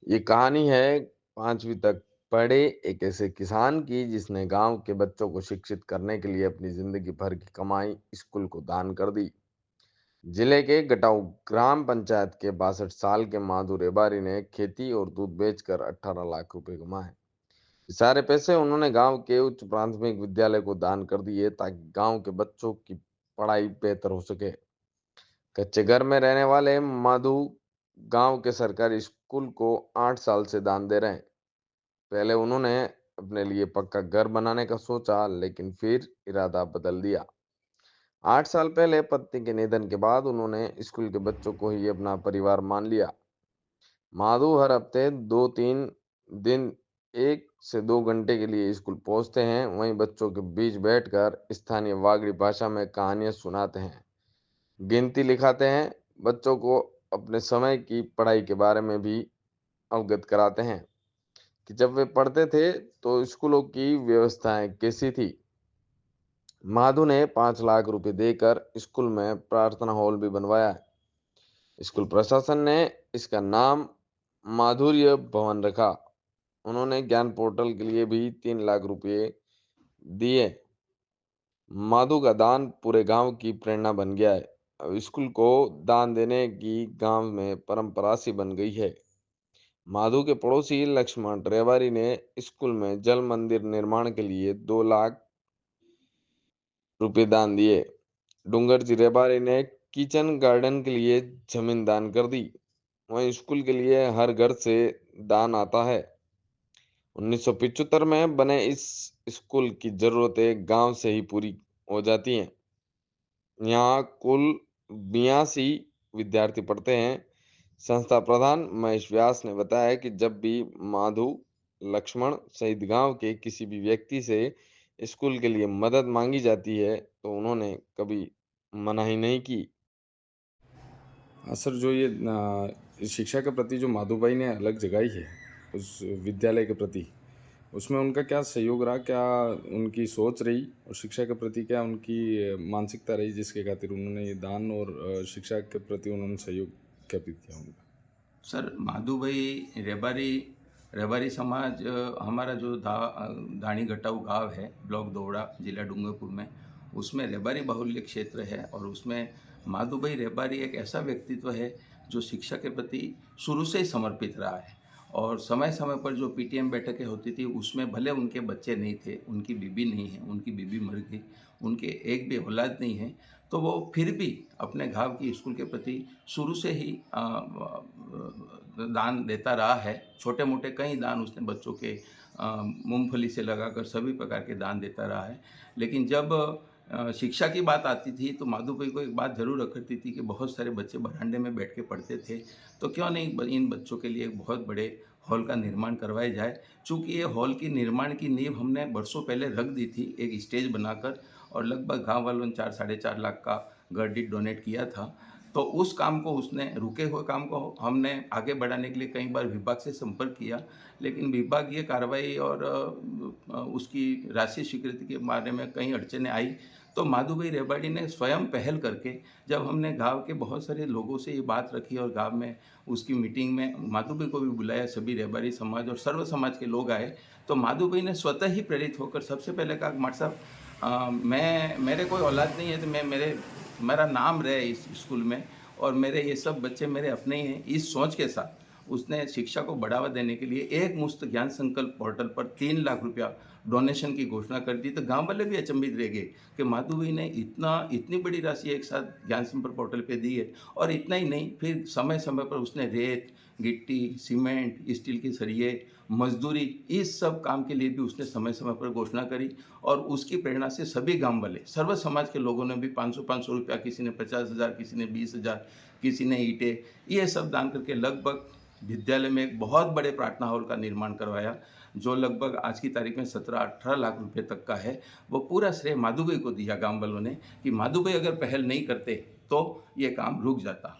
ये कहानी है 5वीं तक पढ़े एक ऐसे किसान की जिसने गांव के बच्चों को शिक्षित करने के लिए अपनी जिंदगी भर की कमाई स्कूल को दान कर दी। जिले के गटाऊ ग्राम पंचायत के 62 साल के माधु रेबारी ने खेती और दूध बेचकर 18 लाख रुपए कमाए। ये सारे पैसे उन्होंने गांव के उच्च प्राथमिक विद्यालय को दान कर दिए ताकि गांव के बच्चों की पढ़ाई बेहतर हो सके। कच्चे घर में रहने वाले माधु गांव के सरकारी स्कूल को 8 साल से दान दे रहे हैं। पहले उन्होंने अपने लिए पक्का घर बनाने का सोचा, लेकिन फिर इरादा बदल दिया। 8 साल पहले पत्नी के निधन के बाद उन्होंने स्कूल के बच्चों को ही अपना परिवार मान लिया। माधु हर हफ्ते 2-3 दिन 1 से 2 घंटे के लिए स्कूल पहुंचते हैं, वहीं बच्चों के बीच बैठकर स्थानीय वागड़ी भाषा में कहानियां सुनाते हैं, गिनती लिखाते हैं, बच्चों को अपने समय की पढ़ाई के बारे में भी अवगत कराते हैं कि जब वे पढ़ते थे तो स्कूलों की व्यवस्थाएं कैसी थी। माधु ने 5 लाख रुपए देकर स्कूल में प्रार्थना हॉल भी बनवाया है। स्कूल प्रशासन ने इसका नाम माधुर्य भवन रखा। उन्होंने ज्ञान पोर्टल के लिए भी 3 लाख रुपए दिए। माधु का दान पूरे गांव की प्रेरणा बन गया है। अब स्कूल को दान देने की गांव में परंपरा सी बन गई है। माधु के पड़ोसी लक्ष्मण रेवारी ने स्कूल में जल मंदिर निर्माण के लिए 2 लाख रुपए दान दिए। डूंगर जी रेबारी ने किचन गार्डन के लिए जमीन दान कर दी। वहीं स्कूल के लिए हर घर से दान आता है। 1975 में बने इस स्कूल की जरूरतें गांव से ही पूरी हो जाती हैं। यहाँ कुल 82 विद्यार्थी पढ़ते हैं। संस्था प्रधान महेश व्यास ने बताया कि जब भी माधु, लक्ष्मण सहित गांव के किसी भी व्यक्ति से स्कूल के लिए मदद मांगी जाती है तो उन्होंने कभी मनाही नहीं की। हाँ सर, जो ये शिक्षा के प्रति जो माधु भाई ने अलग जगाई है उस विद्यालय के प्रति, उसमें उनका क्या सहयोग रहा? क्या उनकी सोच रही और शिक्षा के प्रति क्या उनकी मानसिकता रही जिसके खातिर उन्होंने ये दान और शिक्षा के प्रति उन्होंने सहयोग ज्ञापित किया उनका? सर माधु भाई रेबारी रेबारी समाज हमारा जो दाणी घटाऊ गांव है, ब्लॉक दोवड़ा, जिला डूंगरपुर में, उसमें रेबारी बाहुल्य क्षेत्र है। और उसमें माधु भाई रेबारी एक ऐसा व्यक्तित्व है जो शिक्षा के प्रति शुरू से ही समर्पित रहा है। और समय समय पर जो पीटीएम बैठकें होती थी उसमें भले उनके बच्चे नहीं थे, उनकी बीबी नहीं है, उनकी बीबी मर गई, उनके एक भी औलाद नहीं है, तो वो फिर भी अपने गाँव की स्कूल के प्रति शुरू से ही दान देता रहा है। छोटे मोटे कई दान उसने बच्चों के मूंगफली से लगाकर सभी प्रकार के दान देता रहा है। लेकिन जब शिक्षा की बात आती थी तो माधु भाई को एक बात ज़रूर अखरती थी कि बहुत सारे बच्चे बरामदे में बैठ के पढ़ते थे, तो क्यों नहीं इन बच्चों के लिए एक बहुत बड़े हॉल का निर्माण करवाया जाए। चूँकि ये हॉल की निर्माण की नींव हमने बरसों पहले रख दी थी एक स्टेज बनाकर, और लगभग गाँव वालों ने 4 साढ़े 4 लाख का गठित डोनेट किया था। तो उस काम को, उसने रुके हुए काम को हमने आगे बढ़ाने के लिए कई बार विभाग से संपर्क किया, लेकिन विभागीय कार्रवाई और उसकी राशि स्वीकृति के बारे में कई अड़चनें आई। तो माधु भाई रेबाड़ी ने स्वयं पहल करके, जब हमने गांव के बहुत सारे लोगों से ये बात रखी और गांव में उसकी मीटिंग में माधु भाई को भी बुलाया, सभी रेबाड़ी समाज और सर्व समाज के लोग आए, तो माधु भाई ने स्वतः ही प्रेरित होकर सबसे पहले कहा, माट साहब, मैं, मेरे कोई औलाद नहीं है तो मेरा नाम रहे इस स्कूल में, और मेरे ये सब बच्चे मेरे अपने ही हैं। इस सोच के साथ उसने शिक्षा को बढ़ावा देने के लिए एक मुश्त ज्ञान संकल्प पोर्टल पर 3 लाख रुपया डोनेशन की घोषणा कर दी। तो गांव वाले भी अचंभित रह गए कि माधु भाई ने इतनी बड़ी राशि एक साथ ज्ञान संपर्क पोर्टल पे दी है। और इतना ही नहीं, फिर समय समय पर उसने रेत, गिट्टी, सीमेंट, स्टील के सरिये, मजदूरी, इस सब काम के लिए भी उसने समय समय पर घोषणा करी। और उसकी प्रेरणा से सभी गांव वाले, सर्व समाज के लोगों ने भी 500-500 रुपया, किसी ने 50,000, किसी ने 20,000, किसी ने ईंटें, ये सब दान करके लगभग विद्यालय में एक बहुत बड़े प्रार्थना हॉल का निर्माण करवाया, जो लगभग आज की तारीख में 17-18 लाख रुपए तक का है। वो पूरा श्रेय माधु भाई को दिया गांव वालों ने, कि माधु भाई अगर पहल नहीं करते तो ये काम रुक जाता।